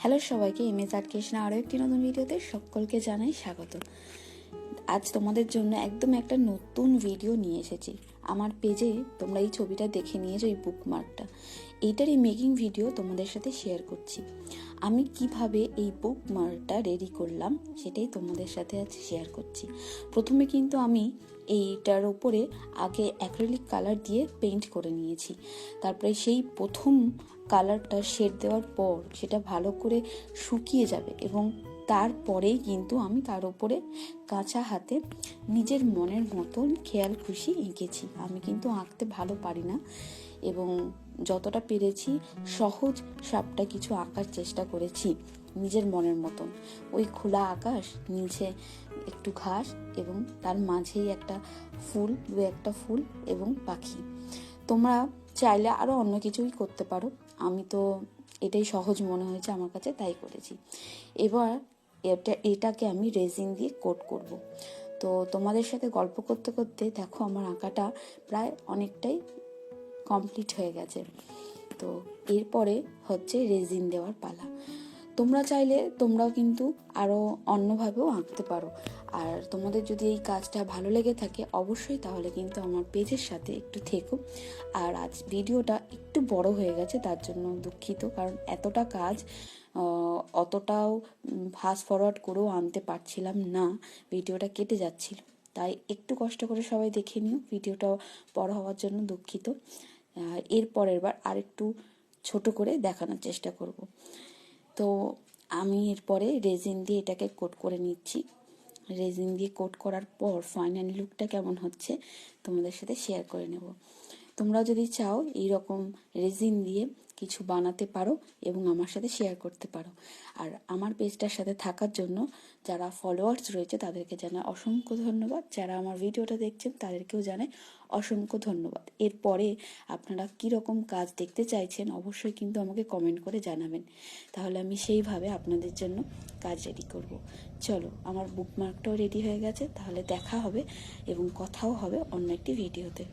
Hello সবাইকে, MS art Krishna আরও একটি নতুন ভিডিওতে সকলকে জানাই স্বাগত। আজ তোমাদের জন্য একদম একটা নতুন ভিডিও নিয়ে এসেছি। আমার পেজে তোমরা এই ছবিটা দেখে নিয়েছো, এই বুকমার্কটা, এইটারই মেকিং ভিডিও তোমাদের সাথে শেয়ার করছি। আমি কিভাবে এই বুকমার্কটা রেডি করলাম সেটাই তোমাদের সাথে আজ শেয়ার করছি। প্রথমে কিন্তু আমি এইটার উপরে আগে অ্যাক্রিলিক কালার দিয়ে পেইন্ট করে নিয়েছি। তারপরে সেই প্রথম কালারটা শেড দেওয়ার পর সেটা ভালো করে শুকিয়ে যাবে এবং তারপরেই কিন্তু আমি তার উপরে কাঁচা হাতে নিজের মনের মতন খেয়াল খুশি এঁকেছি। আমি কিন্তু আঁকতে ভালো পারি না এবং যতটা পেরেছি সহজ সাপটা কিছু আঁকার চেষ্টা করেছি নিজের মনের মতন। ওই খোলা আকাশ, নিচে একটু ঘাস এবং তার মাঝেই একটা ফুল এবং পাখি। তোমরা চাইলে আরও অন্য কিছুই করতে পারো, আমি তো এটাই সহজ মনে হয়েছে আমার কাছে, তাই করেছি। এবার এটাকে আমি রেজিন দিয়ে কোট করব। তো তোমাদের সাথে গল্প করতে করতে দেখো আমার আঁকাটা প্রায় অনেকটাই কমপ্লিট হয়ে গেছে। তো এরপরে হচ্ছে রেজিন দেওয়ার পালা। তোমরা চাইলে তোমরাও কিন্তু আরও অন্যভাবেও আঁকতে পারো। আর তোমাদের যদি এই কাজটা ভালো লেগে থাকে অবশ্যই তাহলে কিন্তু আমার পেজের সাথে একটু থেকো। আর আজ ভিডিওটা একটু বড় হয়ে গেছে, তার জন্য দুঃখিত, কারণ এতটা কাজ অতটাও ফাস্ট ফরওয়ার্ড করেও আনতে পারছিলাম না, ভিডিওটা কেটে যাচ্ছিল। তাই একটু কষ্ট করে সবাই দেখে নিও, ভিডিওটা বড় হওয়ার জন্য দুঃখিত। এর পরের বার আরেকটু ছোট করে দেখানোর চেষ্টা করব। তো আমি এরপরে রেজিন দিয়ে এটাকে কোট করে নিচ্ছি। রেজিন দিয়ে কোট করার পর ফাইনাল লুকটা কেমন হচ্ছে তোমাদের সাথে শেয়ার করে নেব। তোমরা যদি চাও এইরকম রেজিন দিয়ে কিছু বানাতে পারো এবং আমার সাথে শেয়ার করতে পারো। আর আমার পেজটার সাথে থাকার জন্য যারা ফলোয়ার্স রয়েছে তাদেরকে জানাই অসংখ্য ধন্যবাদ। যারা আমার ভিডিওটা দেখছেন তাদেরকেও জানাই অসংখ্য ধন্যবাদ। এরপরে আপনারা কীরকম কাজ দেখতে চাইছেন অবশ্যই কিন্তু আমাকে কমেন্ট করে জানাবেন, তাহলে আমি সেইভাবে আপনাদের জন্য কাজ রেডি করব। চলো, আমার বুকমার্কটাও রেডি হয়ে গেছে, তাহলে দেখা হবে এবং কথাও হবে অন্য একটি ভিডিওতে।